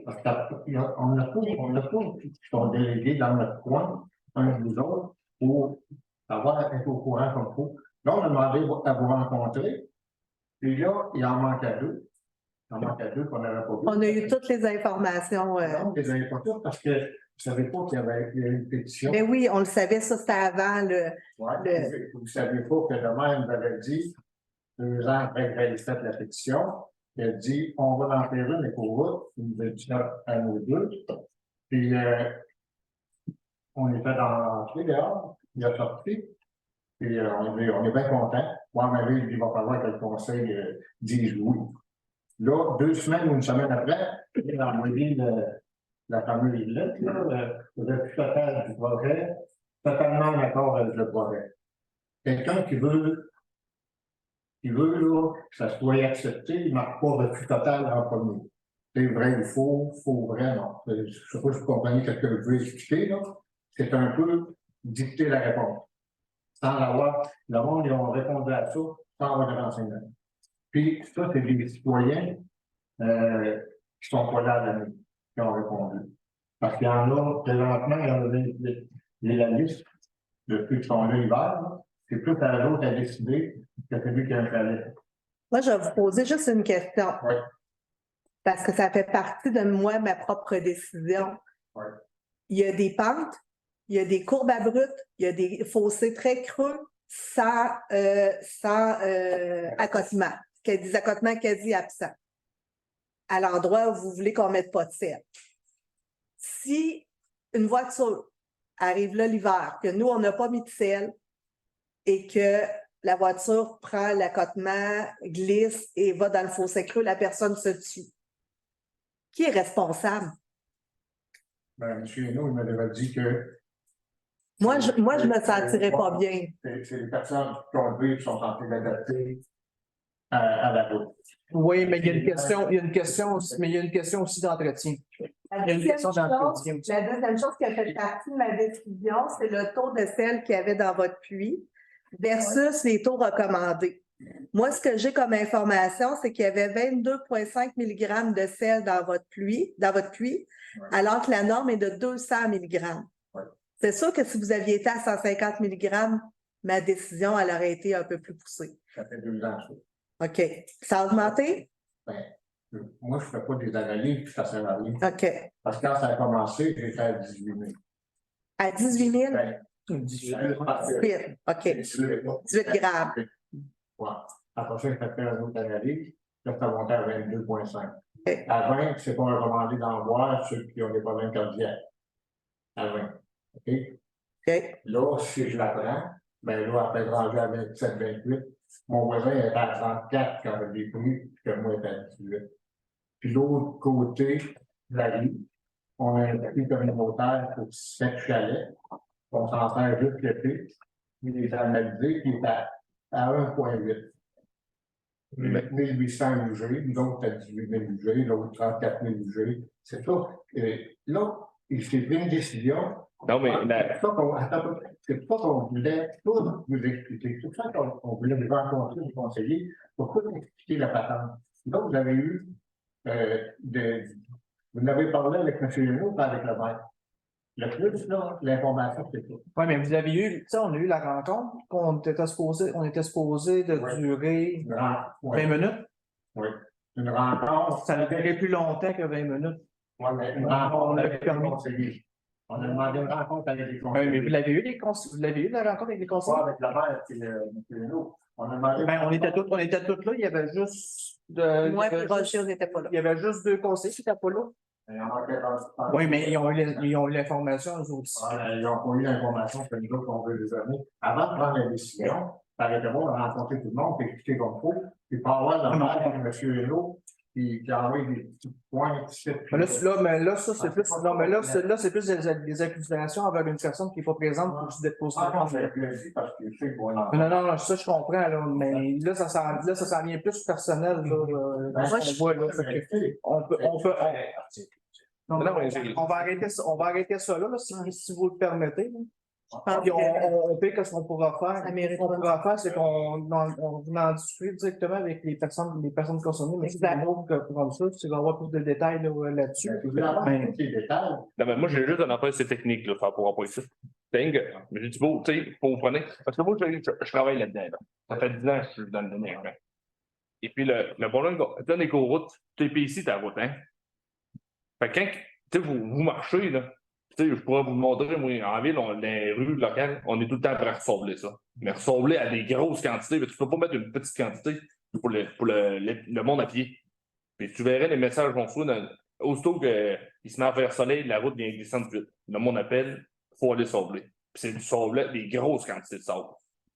Parce qu'on n'a pas qui sont délégués dans notre coin, un ou l'autre, pour être au courant comme il faut. Là, on a demandé à vous rencontrer. Puis là, il en manque à deux. Il en manque à deux qu'on n'avait pas vu. On a eu toutes les informations. Non, vous ne les avez pas toutes parce que vous ne savez pas qu'il y avait une pétition. Mais oui, on le savait, ça c'était avant Ouais, vous ne saviez pas que le maire nous avait dit, 2 ans après que j'avais fait la pétition, il a dit on va en faire une éco-route, il nous a dit ça à nous deux. Puis on était dans l'entrée dehors, il a sorti. Puis on est bien content. Moi, ma vie, il va falloir que le conseil dise oui. Là, 2 semaines ou une semaine après, il a envoyé la fameuse lettre, le refus total du projet, totalement en accord avec le projet. Quelqu'un qui veut là, que ça soit accepté, il ne marque pas refus total en premier. C'est vrai ou faux, vrai, non. Je ne sais pas si vous comprenez ce que je veux expliquer, là. C'est un peu dicter la réponse. Sans l'avoir, le monde, ils ont répondu à ça sans avoir de renseignements. Puis, ça, c'est des citoyens qui sont pas là à l'année, qui ont répondu. Parce qu'il y en a, présentement, il y en a la liste de ceux qui sont là l'hiver. C'est plus à l'autre à décider que celui qui a un chalet. Moi, je vais vous poser juste une question. Oui. Parce que ça fait partie de moi, ma propre décision. Oui. Il y a des pentes, il y a des courbes abruptes, il y a des fossés très creux sans accotement, des accotements quasi absents. À l'endroit où vous voulez qu'on ne mette pas de sel. Si une voiture arrive là l'hiver, que nous, on n'a pas mis de sel et que la voiture prend l'accotement, glisse et va dans le fossé creux, la personne se tue. Qui est responsable? Ben, M. Hainaut, il m'avait dit que. Moi, je me sentirais pas bien. C'est les personnes qui conduisent qui sont en train d'adapter à la route. Oui, mais il y a une question aussi d'entretien. La deuxième chose qui a fait partie de ma décision, c'est le taux de sel qu'il y avait dans votre puits versus les taux recommandés. Moi, ce que j'ai comme information, c'est qu'il y avait 22,5 mg de sel dans votre puits, alors que la norme est de 200 mg. Ouais. C'est sûr que si vous aviez été à 150 mg, ma décision, elle aurait été un peu plus poussée. Ça fait 2 ans, ça. OK. Ça a augmenté? Ben, moi, je ne fais pas des analyses, puis ça sert à rien. OK. Parce que quand ça a commencé, j'étais à 18 000. À 18 000? Ben, 18. OK. 18 grammes. Ouais. Après ça, j'ai fait une autre analyse. Là, ça montait à 22,5. Okay. À 20, c'est pas recommandé d'en boire ceux qui ont des problèmes cardiaques. À 20. OK? OK. Là, si je la prends, ben là, après rendu à 27, 28, mon voisin était à 34 quand il a pris, puis que moi, j'étais à 18. Puis l'autre côté de la rue, on a un appui communautaire pour 7 chalets. On s'en sert juste l'été. Il est analysé, puis il est à 1,8. 1800 UG, l'autre à 18 000 UG, l'autre 34 000 UG. C'est ça. Et là, il s'est pris une décision. Non, mais c'est pas qu'on voulait tout vous expliquer. C'est pour ça qu'on voulait vous rencontrer, vous conseiller, pour tout expliquer la patente. Là, vous avez eu, vous n'avez parlé avec M. Hainaut, pas avec le maire. Le plus, là, l'information, c'est tout. Oui, mais vous avez eu, tu sais, on a eu la rencontre, on était supposé de durer 20 minutes. Oui. Une rencontre. Ça a duré plus longtemps que 20 minutes. Oui, mais une rencontre avec les conseillers. On a demandé une rencontre avec les conseillers. Oui, mais vous l'avez eu, la rencontre avec les conseillers? Pas avec la maire et M. Hainaut. On a demandé. Ben, on était tous là, il y avait juste. Moi et Roger, n'était pas là. Il y avait juste 2 conseillers qui n'étaient pas là. Oui, mais ils ont eu l'information, eux aussi. Ils ont pas eu l'information que nous autres, on veut les donner. Avant de prendre la décision, ça aurait été bon de rencontrer tout le monde, expliquer comme il faut, puis pas avoir le maire et M. Hainaut qui envoie des petits points. Mais là, ça, c'est plus. Non, mais là, c'est plus des accusations envers une personne qui n'est pas présente pour se déposer. Non, c'est plaisir parce que je sais qu'on a. Non, ça, je comprends, là, mais là, ça s'en vient plus personnel, là. On peut. Non, on va arrêter ça là, si vous le permettez. Puis on fait que ce qu'on pourra faire. Ce qu'on pourra faire, c'est qu'on en discute directement avec les personnes concernées, mais c'est comme ça, c'est qu'on va avoir plus de détails là-dessus. Non, mais moi, j'ai juste un affaire, c'est technique, là, pour employer ça. Mais j'ai dit, bon, tu sais, vous prenez. Parce que moi, je travaille là-dedans. Là. Ça fait 10 ans que je suis dans le domaine. Et puis, le problème, tu as des co-routes, tu es ici, ta route, hein. Fait que quand vous marchez, là, je pourrais vous montrer, moi, en ville, les rues locales, on est tout le temps prêt à ressembler ça. Mais ressembler à des grosses quantités, tu ne peux pas mettre une petite quantité pour le monde à pied. Puis tu verrais les messages vont foutre aussitôt qu'il se met à faire soleil, la route vient glissante vite. Le monde appelle, faut aller sabler. Puis c'est du sable, des grosses quantités de sable.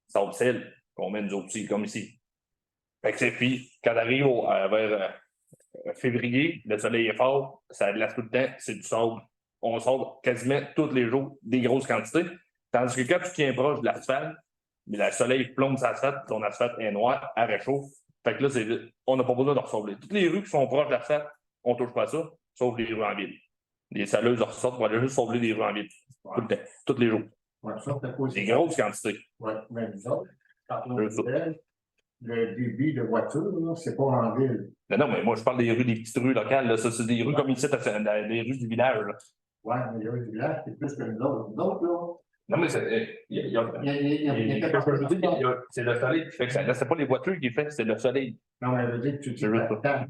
Sable sel, qu'on met nous autres aussi, comme ici. Fait que c'est puis, quand tu arrives vers février, le soleil est fort, ça glace tout le temps, c'est du sable. On sort quasiment tous les jours des grosses quantités. Tandis que quand tu tiens proche de l'asphalte, mais le soleil plombe sa asphalte, ton asphalte est noire, elle réchauffe. Fait que là, on n'a pas besoin de ressembler. Toutes les rues qui sont proches de l'asphalte, on ne touche pas à ça, sauf les rues en ville. Les saleuses ressortent pour aller juste sauver les rues en ville. Tout le temps, tous les jours. Ouais, ça, c'est pas Des grosses quantités. Oui, mais nous autres, quand on fait le débit de voiture, là, c'est pas en ville. Non, mais moi, je parle des rues, des petites rues locales. Là. Ça, c'est des rues comme ici, des rues du village. Là. Oui, mais les rues du village, c'est plus que nous autres. Nous autres, là. Non, mais c'est le soleil qui fait que ça. Là, c'est pas les voitures qui fait, c'est le soleil. Non, mais je veux dire que tu dis ça.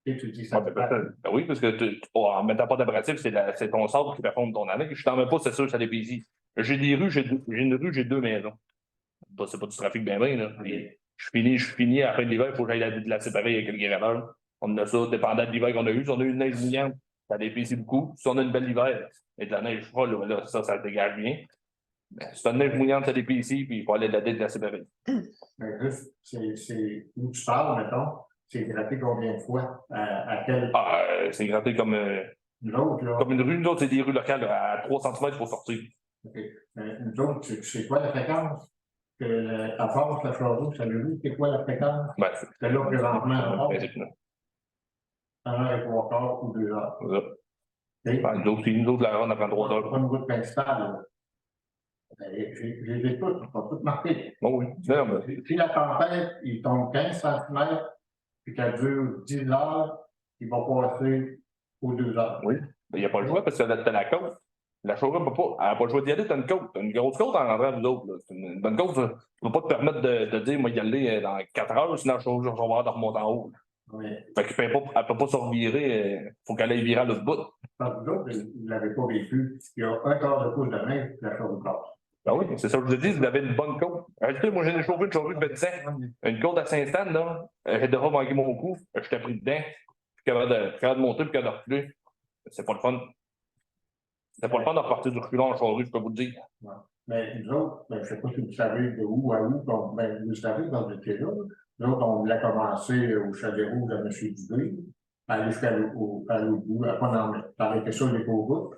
Et tu dis ça. Ben oui, parce que en mettant pas d'abrasif, c'est ton sable qui fait fondre ton année. Je t'en mets pas, c'est sûr, ça dépend ici. J'ai des rues, j'ai une rue, j'ai 2 maisons. C'est pas du trafic bien, là. Je finis à la fin de l'hiver, il faut que j'aille la séparer avec le graveur. On a ça, dépendant de l'hiver qu'on a eu. Si on a eu une neige mouillante, ça dépécit beaucoup. Si on a une belle hiver, et de la neige froide, là, ça dégage bien. Mais si on a une neige mouillante, ça dépécit, puis il faut aller de la séparer. Mais juste, c'est où tu parles, mettons, c'est gratté combien de fois? À quel. C'est gratté comme L'autre, là. une rue. Nous autres, c'est des rues locales là, à 3 cm pour sortir. OK. Nous autres, c'est quoi la fréquence? Que la force, la chaude, ça veut dire, c'est quoi la fréquence? Ben, C'est là présentement. effectivement. 1h15 ou 2 heures. Nous autres, la ronde, on prend 3 heures. Pas une route principale. Je les ai toutes, pas toutes marquées. Bon, oui. Non, mais... Si la tempête, il tombe 15 cm, puis qu'elle dure 10 heures, il va passer aux 2 heures. Oui. Il n'y a pas le choix parce que t'as la côte. La chauffeur n'a pas le choix d'y aller, t'as une côte. T'as une grosse côte en rentrant à vous autres. Là. Une bonne côte, tu ne peux pas te permettre de dire, moi, y aller dans 4 heures, sinon je vais avoir de remonter en haut. Oui. Fait qu'elle ne peut pas se revirer, il faut qu'elle aille virer à l'autre bout. Parce que vous autres, vous ne l'avez pas vécu. Il y a un quart de pouce de neige, la chose passe. Ben oui, c'est ça que je vous dis, vous avez une bonne côte. Moi, j'ai chauffé une chauffeur de 25. Une côte à Saint-Stan, là, j'ai déjà manqué mon coup, je t'ai pris dedans, puis capable de monter, puis capable de reculer. C'est pas le fun. C'est pas le fun de repartir du reculant en charrue, je peux vous le dire. Ouais. Mais nous autres, je ne sais pas si vous savez de où à où, vous savez dans le là. Nous autres, on voulait commencer au chalet rouge de M. Dubé, aller jusqu'à l'autre bout, arrêter ça, les cours.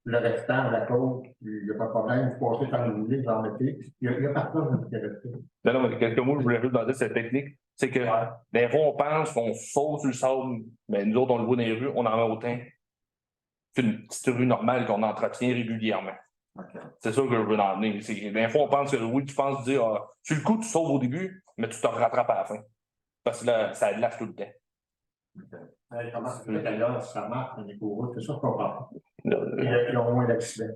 Le restant, la côte, il n'y a pas de problème, vous passez par le milieu, vous en mettez. Il n'y a personne qui est resté. Non, mais quelques mots, je voulais juste demander cette technique. C'est que des fois, on pense qu'on saute sur le sable, mais nous autres, on le voit dans les rues, on en met autant qu'une petite rue normale qu'on entretient régulièrement. Okay. C'est ça que je veux en emmener. Des fois, on pense que oui, tu penses dire sur le coup, tu sauves au début, mais tu te rattrapes à la fin. Parce que là, ça lâche tout le temps. Okay. Comment ça fait d'ailleurs, ça marche, les cours, c'est ça qu'on parle. Il y a au moins d'accidents.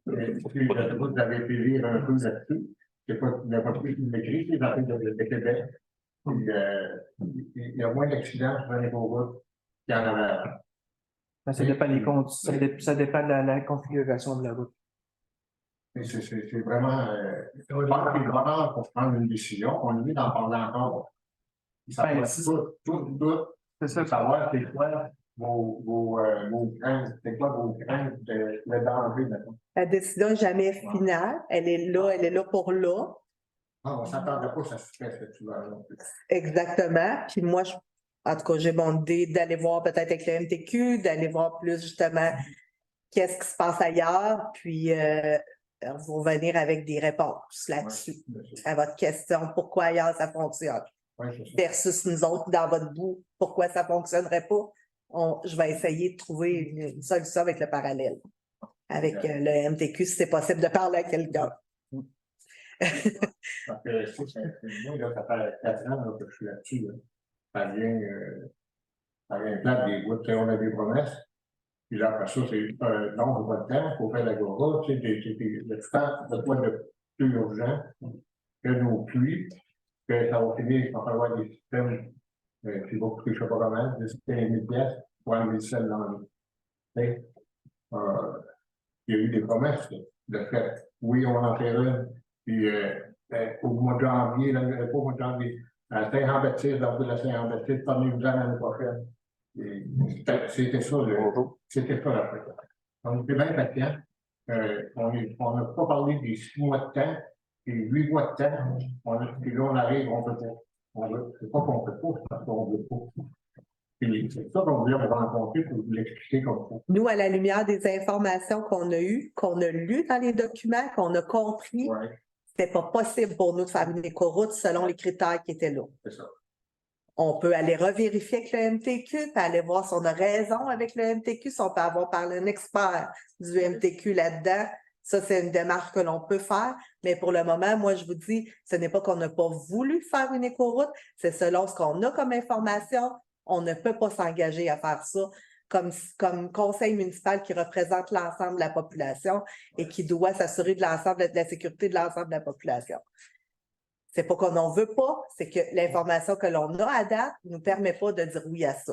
Si vous avez pu lire un peu là-dessus, il n'y a pas plus d'écrit, c'est dans le Québec. Il y a moins d'accidents sur les cours qu'il y en avait avant. Ça dépend de la configuration de la route. C'est vraiment. Vraiment pour prendre une décision, on lui d'en parler encore. Ça va tout. C'est ça. Savoir c'est quoi vos craintes, c'est quoi vos craintes de danger, maintenant. La décision n'est jamais finale. Elle est là pour là. On ne s'attendait pas à ce que tu vas là. Exactement. Puis moi, en tout cas, j'ai mon idée d'aller voir peut-être avec le MTQ, d'aller voir plus justement qu'est-ce qui se passe ailleurs, puis vous revenir avec des réponses là-dessus à votre question, pourquoi ailleurs ça fonctionne. Versus nous autres, dans votre bout, pourquoi ça ne fonctionnerait pas. Je vais essayer de trouver une solution avec le parallèle. Avec le MTQ, si c'est possible de parler à quelqu'un. Parce que moi, ça fait 4 ans que je suis là-dessus. Là. Ça vient plate des bouts. On a des promesses. Puis là, après ça, c'est non, on n'a pas le temps, il faut faire la gora. Il y a tout le temps de quoi de plus urgent que nos pluies, que ça va finir par avoir des systèmes qui vont coûter, je ne sais pas comment, des systèmes 1000 pièces pour enlever le sel dans l'eau. Il y a eu des promesses de fait. Oui, on en fait une. Puis au mois de janvier, pas au mois de janvier, à Saint-Jean-Baptiste, dans le bout de la Saint-Jean-Baptiste, parmi-vous l'année prochaine. C'était ça, c'était ça la fréquence. On était bien patients. on n'a pas parlé des 6 mois de temps, des 8 mois de temps. Puis là, on arrive, on ne peut pas. C'est pas qu'on ne peut pas, c'est parce qu'on ne veut pas. Puis c'est ça qu'on voulait vous rencontrer pour vous l'expliquer comme ça. Nous, à la lumière des informations qu'on a eues, qu'on a lues dans les documents, qu'on a compris, Ouais, c'était pas possible pour nous de faire une écoroute selon les critères qui étaient là. c'est ça. On peut aller revérifier avec le MTQ, puis aller voir si on a raison avec le MTQ, si on peut avoir parlé à un expert du MTQ là-dedans. Ça, c'est une démarche que l'on peut faire. Mais pour le moment, moi, je vous dis, ce n'est pas qu'on n'a pas voulu faire une écoroute, c'est selon ce qu'on a comme information. On ne peut pas s'engager à faire ça comme conseil municipal qui représente l'ensemble de la population et qui doit s'assurer de l'ensemble de la sécurité de l'ensemble de la population. C'est pas qu'on n'en veut pas, c'est que l'information que l'on a à date ne nous permet pas de dire oui à ça.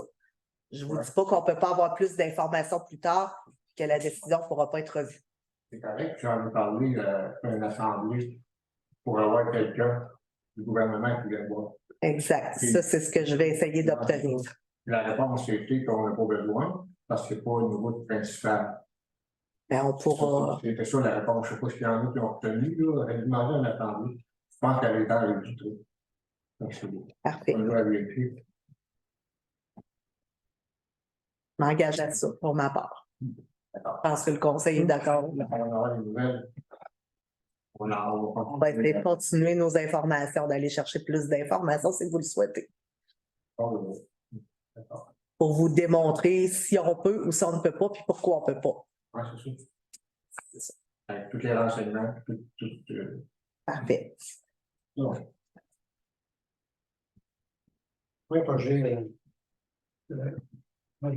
Je vous dis pas qu'on peut pas avoir plus d'informations plus tard, que la décision ne pourra pas être revue. C'est correct, j'en ai parlé à une assemblée pour avoir quelqu'un du gouvernement qui vient voir. Exact. Ça, c'est ce que je vais essayer d'obtenir. La réponse était qu'on n'a pas besoin parce que c'est pas une route principale. Mais on pourra. C'était ça la réponse. Je ne sais pas s'il y en a qui ont obtenu, là. Elle a demandé à l'assemblée. Je pense qu'elle est dans les vitraux. Donc, c'est bon. Parfait. On va vérifier. Je m'engage à ça pour ma part. Je pense que le conseil est d'accord. On aura des nouvelles. On va essayer de continuer nos informations, d'aller chercher plus d'informations si vous le souhaitez. Pour vous démontrer si on peut ou si on ne peut pas, puis pourquoi on ne peut pas. Oui, c'est ça. Avec tous les renseignements, Parfait. Ouais. Oui, moi, j'ai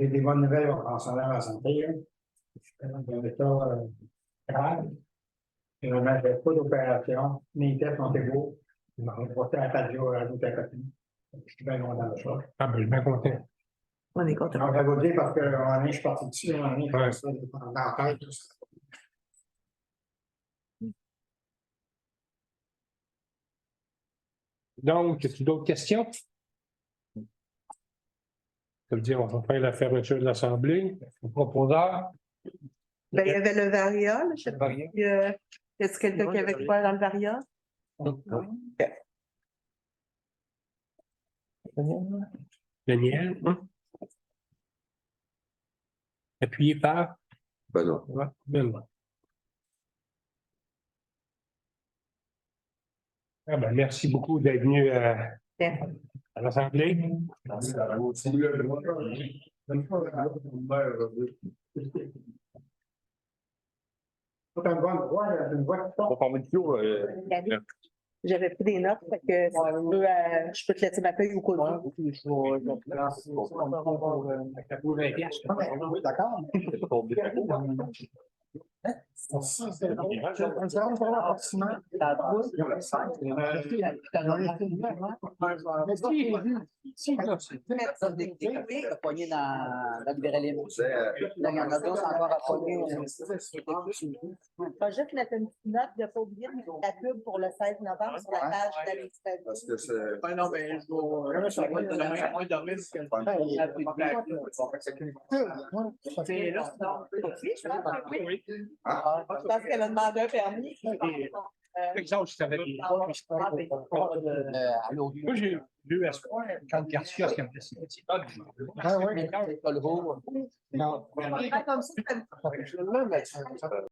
des bonnes nouvelles concernant la santé. Je suis dans un état grave. Je n'ai fait pas d'opération. Mes tests sont égaux. Je m'en vais porter à 4 jours à l'autothérapie. Je suis bien content de ça. Ah, ben, je suis bien content. On est content. Donc, je vais vous dire parce que je suis parti dessus, on est Ouais. ça dans la tête, tout ça. Donc, as-tu d'autres questions? Ça veut dire, on va faire la fermeture de l'Assemblée. Le proposeur. Ben, il y avait le variole, je sais pas. Y a-t-il quelqu'un qui avait quoi dans le variole? Daniel. Appuyé par Benoît. Benoît. Ah ben, merci beaucoup d'être venu à l'Assemblée. J'avais pris des notes, fait que je peux te laisser ma feuille au coin. Pogné dans la libéraline. La Canada, c'est encore à pogner. Pas juste mettre une petite note de ne pas oublier de mettre la pub pour le 16 novembre sur la page de la municipalité. Parce que c'est. Ah non, mais je vais. C'est là. Oui, je pense que oui. Je pense qu'elle a demandé un permis. Exemple, je savais. Moi, j'ai eu espoir quand Garcia s'est fait signer. Ah oui, c'est pas le haut. Non. Comme ça,